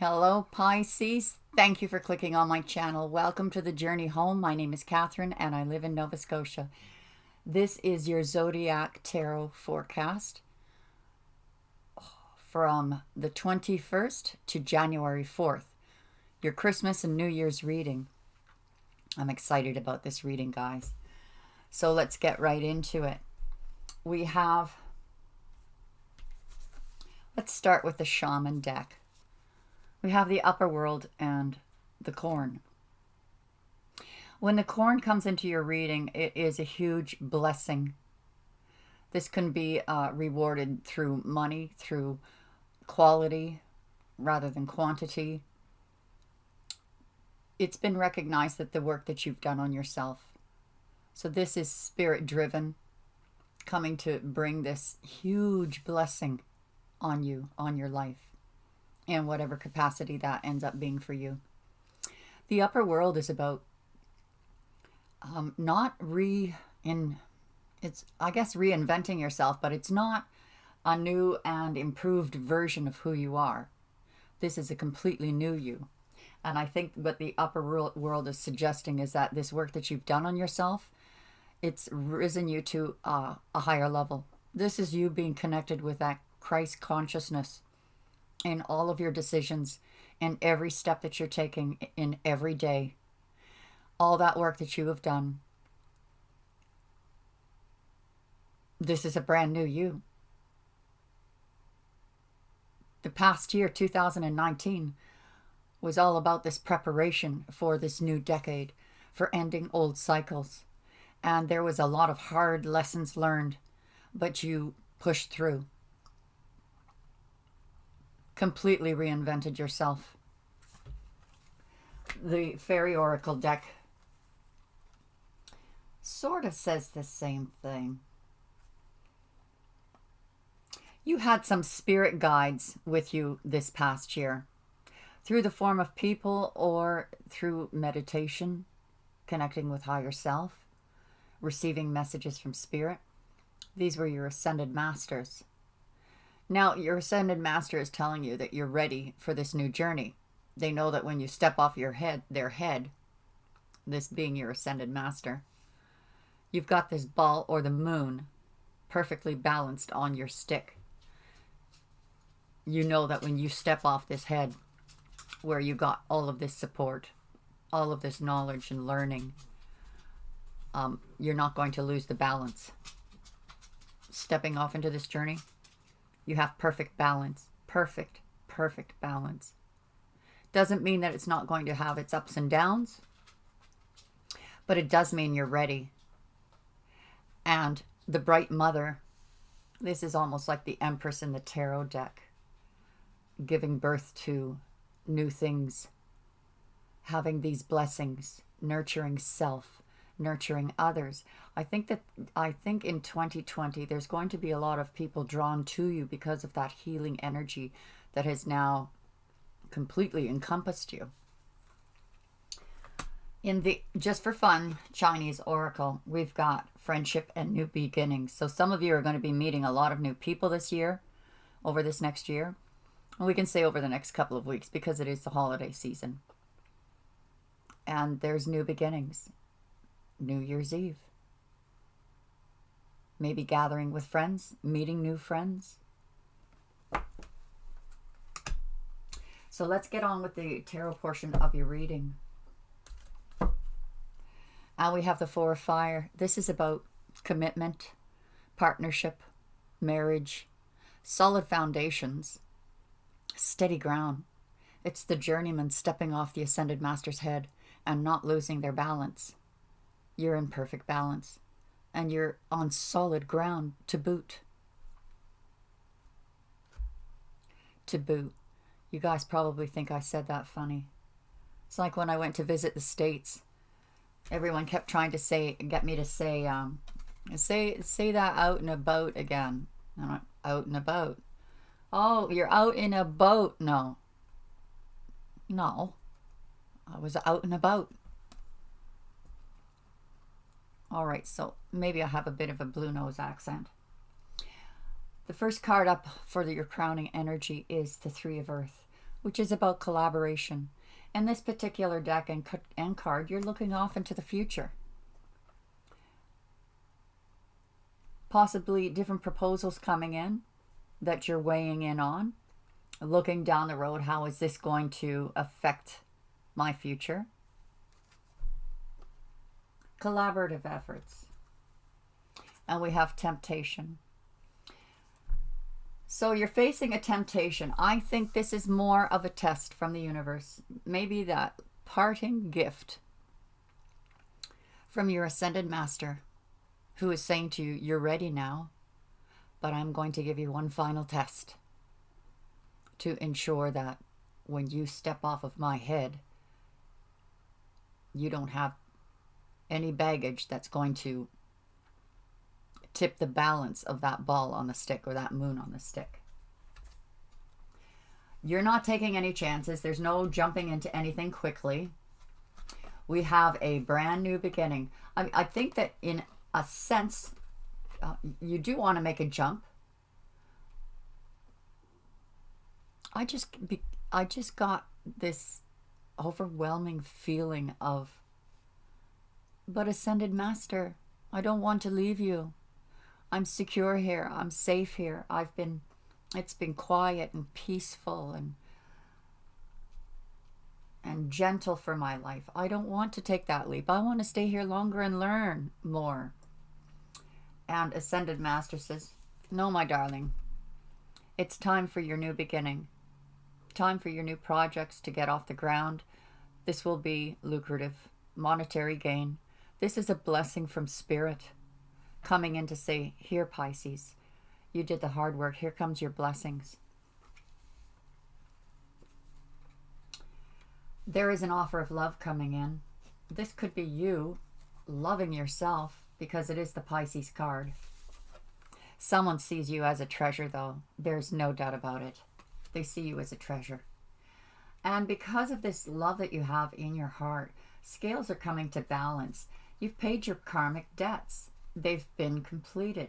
Hello, Pisces. Thank you for clicking on my channel. Welcome to the journey home. My name is Catherine and I live in Nova Scotia. This is your Zodiac Tarot forecast from the 21st to January 4th. Your Christmas and New Year's reading. I'm excited about this reading, guys. So let's get right into it. Let's start with the Shaman deck. We have the upper world and the corn. When the corn comes into your reading, it is a huge blessing. This can be rewarded through money, through quality rather than quantity. It's been recognized that the work that you've done on yourself. So this is spirit driven, coming to bring this huge blessing on you, on your life, in whatever capacity that ends up being for you. The upper world is about reinventing yourself, but it's not a new and improved version of who you are. This is a completely new you. And I think what the upper world is suggesting is that this work that you've done on yourself, it's risen you to a higher level. This is you being connected with that Christ consciousness in all of your decisions, in every step that you're taking, in every day. All that work that you have done. This is a brand new you. The past year, 2019, was all about this preparation for this new decade, for ending old cycles. And there was a lot of hard lessons learned, but you pushed through. Completely reinvented yourself. The Fairy Oracle deck sort of says the same thing. You had some spirit guides with you this past year, through the form of people or through meditation, connecting with higher self, receiving messages from spirit. These were your ascended masters. Now, your ascended master is telling you that you're ready for this new journey. They know that when you step off their head, this being your ascended master, you've got this ball or the moon perfectly balanced on your stick. You know that when you step off this head, where you got all of this support, all of this knowledge and learning, you're not going to lose the balance. Stepping off into this journey, you have perfect balance. Perfect balance. Doesn't mean that it's not going to have its ups and downs, but it does mean you're ready. And the Bright Mother, this is almost like the Empress in the Tarot deck, giving birth to new things, having these blessings, nurturing self, nurturing others. I think in 2020 there's going to be a lot of people drawn to you because of that healing energy that has now completely encompassed you. In the Just for Fun Chinese Oracle, we've got friendship and new beginnings. So some of you are going to be meeting a lot of new people this year, over this next year. And we can say over the next couple of weeks because it is the holiday season. And there's new beginnings. New Year's Eve. Maybe gathering with friends, meeting new friends. So let's get on with the tarot portion of your reading. And we have the Four of Fire. This is about commitment, partnership, marriage, solid foundations, steady ground. It's the journeyman stepping off the Ascended Master's head and not losing their balance. You're in perfect balance, and you're on solid ground to boot. To boot. You guys probably think I said that funny. It's like when I went to visit the States. Everyone kept trying to get me to say that out and about again. I'm not out and about. Oh, you're out in a boat. No, I was out and about. All right, so maybe I have a bit of a blue nose accent. The first card up for your crowning energy is the Three of Earth. which is about collaboration. In this particular deck and card, you're looking off into the future. Possibly different proposals coming in that you're weighing in on. Looking down the road, how is this going to affect my future? Collaborative efforts. And we have temptation. So you're facing a temptation. I think this is more of a test from the universe. Maybe that parting gift from your ascended master, who is saying to you, you're ready now, but I'm going to give you one final test to ensure that when you step off of my head, you don't have any baggage that's going to tip the balance of that ball on the stick or that moon on the stick. You're not taking any chances. There's no jumping into anything quickly. We have a brand new beginning. I think that in a sense, you do want to make a jump. I just got this overwhelming feeling of, but ascended master, I don't want to leave you. I'm secure here. I'm safe here. It's been quiet and peaceful and gentle for my life. I don't want to take that leap. I want to stay here longer and learn more. And ascended master says, no, my darling, it's time for your new beginning. Time for your new projects to get off the ground. This will be lucrative, monetary gain. This is a blessing from spirit coming in to say, here, Pisces, you did the hard work. Here comes your blessings. There is an offer of love coming in. This could be you loving yourself because it is the Pisces card. Someone sees you as a treasure, though. There's no doubt about it. They see you as a treasure. And because of this love that you have in your heart, scales are coming to balance. You've paid your karmic debts. They've been completed.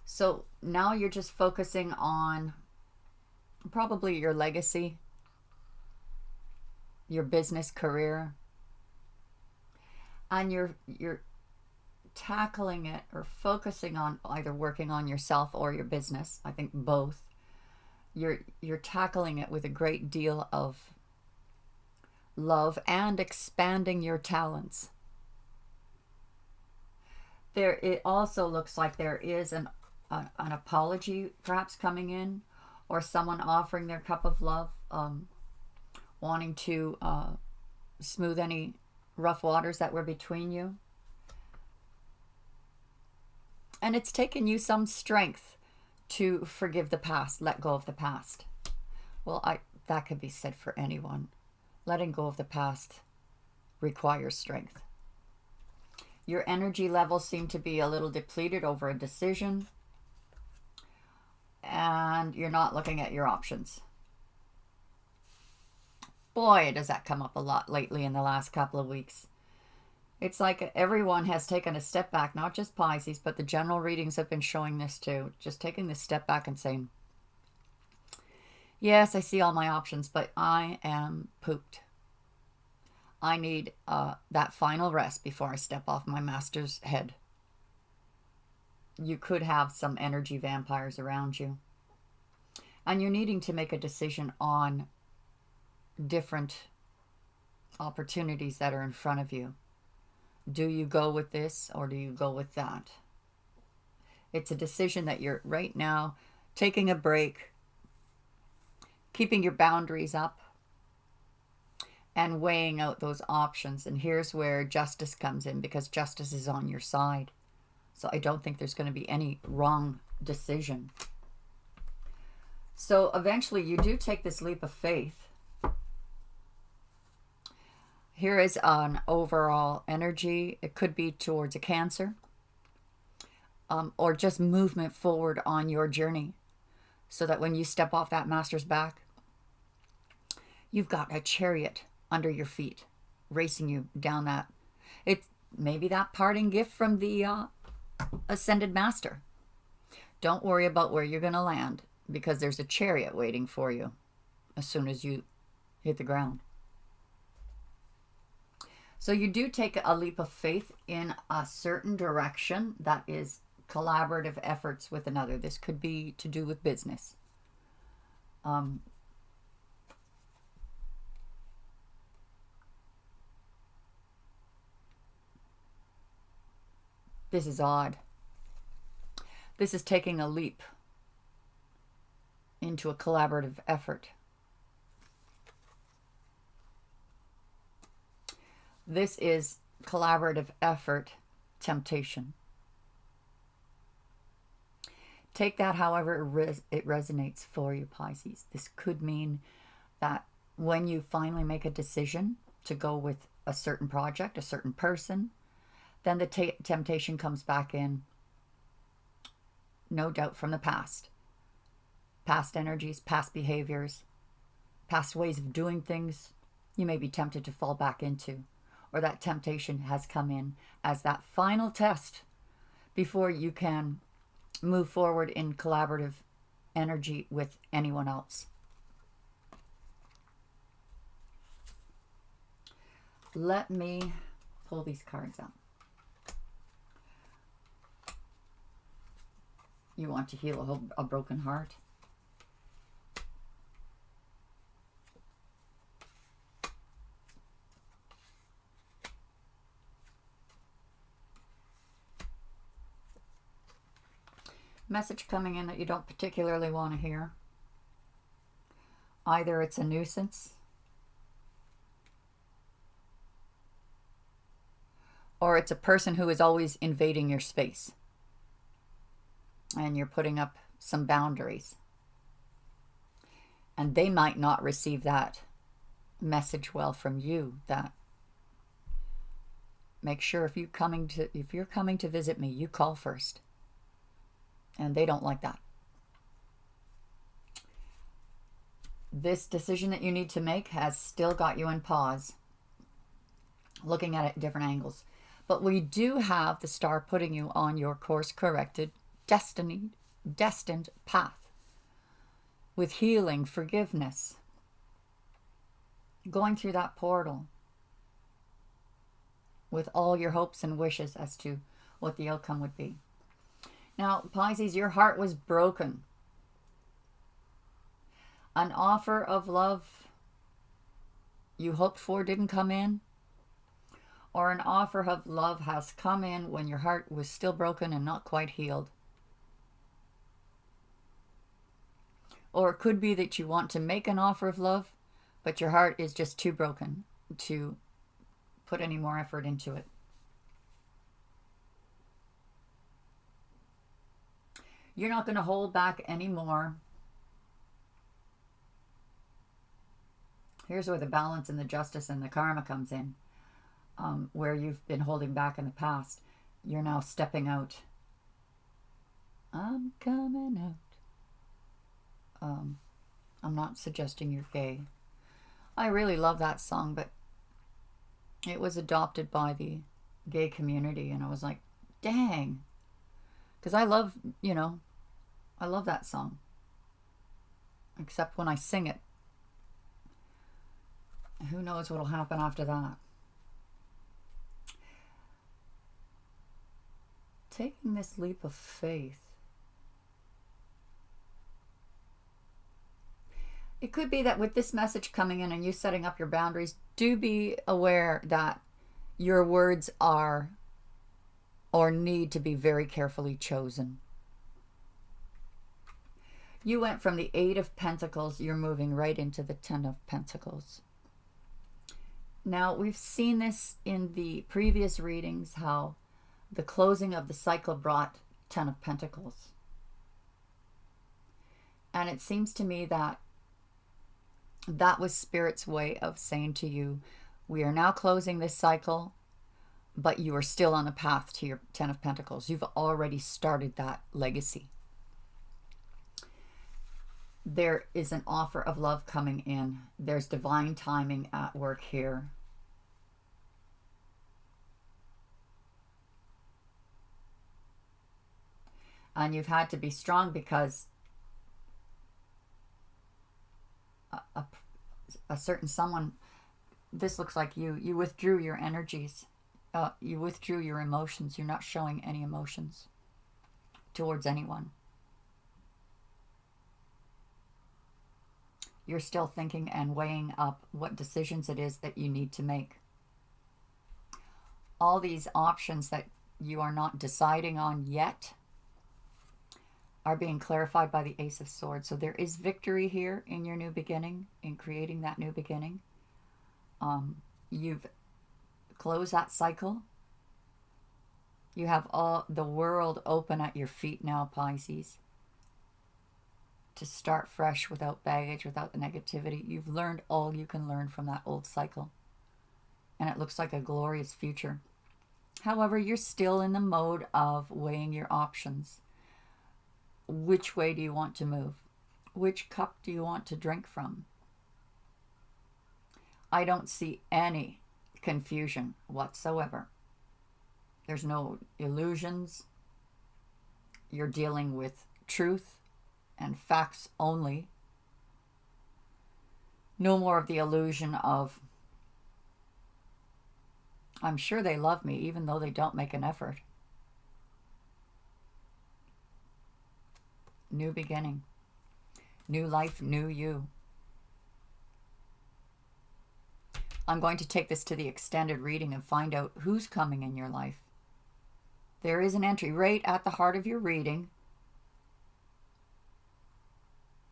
So now you're just focusing on probably your legacy, your business career, and you're tackling it or focusing on either working on yourself or your business. I think both. You're tackling it with a great deal of love and expanding your talents. It also looks like there is an apology perhaps coming in, or someone offering their cup of love, wanting to smooth any rough waters that were between you. And it's taken you some strength to forgive the past, let go of the past. Well, that could be said for anyone. Letting go of the past requires strength. Your energy levels seem to be a little depleted over a decision, and you're not looking at your options. Boy, does that come up a lot lately in the last couple of weeks. It's like everyone has taken a step back, not just Pisces, but the general readings have been showing this too. Just taking this step back and saying, yes, I see all my options, but I am pooped. I need that final rest before I step off my master's head. You could have some energy vampires around you. And you're needing to make a decision on different opportunities that are in front of you. Do you go with this or do you go with that? It's a decision that you're right now taking a break, keeping your boundaries up, and weighing out those options. And here's where justice comes in, because justice is on your side. So I don't think there's going to be any wrong decision. So eventually you do take this leap of faith. Here is an overall energy. It could be towards a Cancer, or just movement forward on your journey, so that when you step off that master's back, you've got a chariot under your feet racing you down that. It's maybe that parting gift from the ascended master. Don't worry about where you're going to land. because there's a chariot waiting for you as soon as you hit the ground. So you do take a leap of faith in a certain direction that is collaborative efforts with another. This could be to do with business. This is odd. This is taking a leap into a collaborative effort. This is collaborative effort, temptation. Take that however it resonates for you, Pisces. This could mean that when you finally make a decision to go with a certain project, a certain person, then the temptation comes back in, no doubt from the past. Past energies, past behaviors, past ways of doing things you may be tempted to fall back into. Or that temptation has come in as that final test before you can move forward in collaborative energy with anyone else. Let me pull these cards out. You want to heal a broken heart? Message coming in that you don't particularly want to hear. Either it's a nuisance, or it's a person who is always invading your space and you're putting up some boundaries, and they might not receive that message well from you. That make sure if you're coming to visit me, you call first. And they don't like that. This decision that you need to make has still got you in pause, looking at it at different angles. But we do have the star putting you on your course-corrected, destined path with healing, forgiveness, going through that portal with all your hopes and wishes as to what the outcome would be. Now, Pisces, your heart was broken. An offer of love you hoped for didn't come in, or an offer of love has come in when your heart was still broken and not quite healed. Or it could be that you want to make an offer of love, but your heart is just too broken to put any more effort into it. You're not going to hold back anymore. Here's where the balance and the justice and the karma comes in. Where you've been holding back in the past, you're now stepping out. I'm coming out. I'm not suggesting you're gay. I really love that song, but it was adopted by the gay community, and I was like, dang. Because I love, I love that song. Except when I sing it. Who knows what'll happen after that. Taking this leap of faith. It could be that with this message coming in and you setting up your boundaries, do be aware that your words are or need to be very carefully chosen. You went from the 8 of Pentacles, you're moving right into the 10 of Pentacles. Now, we've seen this in the previous readings, how the closing of the cycle brought 10 of Pentacles. And it seems to me that that was Spirit's way of saying to you, we are now closing this cycle, but you are still on the path to your 10 of Pentacles. You've already started that legacy. There is an offer of love coming in. There's divine timing at work here. And you've had to be strong because a certain someone. This looks like you withdrew your energies. You withdrew your emotions. You're not showing any emotions towards anyone. You're still thinking and weighing up what decisions it is that you need to make. All these options that you are not deciding on yet are being clarified by the Ace of Swords. So there is victory here in your new beginning, in creating that new beginning. You've closed that cycle. You have all the world open at your feet now, Pisces, to start fresh without baggage, without the negativity. You've learned all you can learn from that old cycle. And it looks like a glorious future. However, you're still in the mode of weighing your options. Which way do you want to move? Which cup do you want to drink from? I don't see any confusion whatsoever. There's no illusions. You're dealing with truth and facts only. No more of the illusion of, I'm sure they love me even though they don't make an effort. New beginning. New life, new you. I'm going to take this to the extended reading and find out who's coming in your life. There is an entry right at the heart of your reading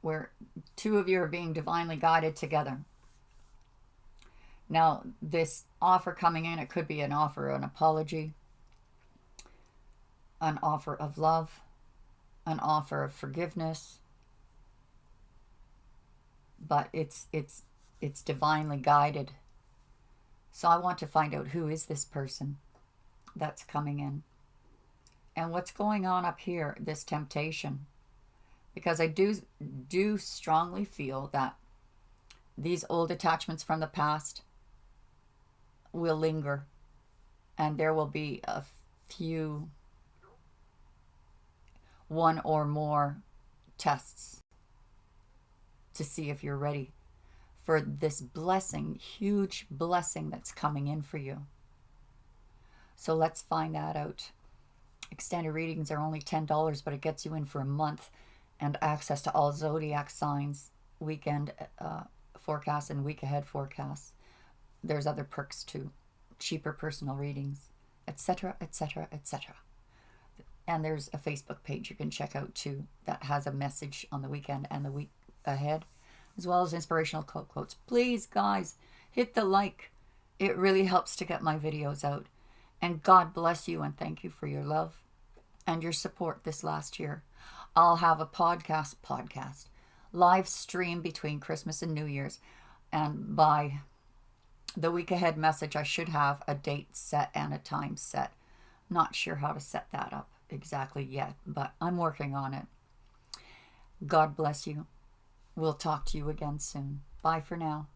where two of you are being divinely guided together. Now, this offer coming in, it could be an offer of an apology, an offer of love, an offer of forgiveness, but it's divinely guided. So I want to find out who is this person that's coming in and what's going on up here, this temptation, because I do strongly feel that these old attachments from the past will linger, and there will be a few, one or more tests to see if you're ready for this blessing, huge blessing that's coming in for you. So let's find that out. Extended readings are only $10, but it gets you in for a month and access to all Zodiac signs, weekend forecasts and week ahead forecasts. There's other perks too, cheaper personal readings, etc., etc., etc. And there's a Facebook page you can check out too that has a message on the weekend and the week ahead, as well as inspirational quotes. Please, guys, hit the like. It really helps to get my videos out. And God bless you and thank you for your love and your support this last year. I'll have a podcast live stream between Christmas and New Year's. And by the week ahead message, I should have a date set and a time set. Not sure how to set that up exactly yet, but I'm working on it. God bless you. We'll talk to you again soon. Bye for now.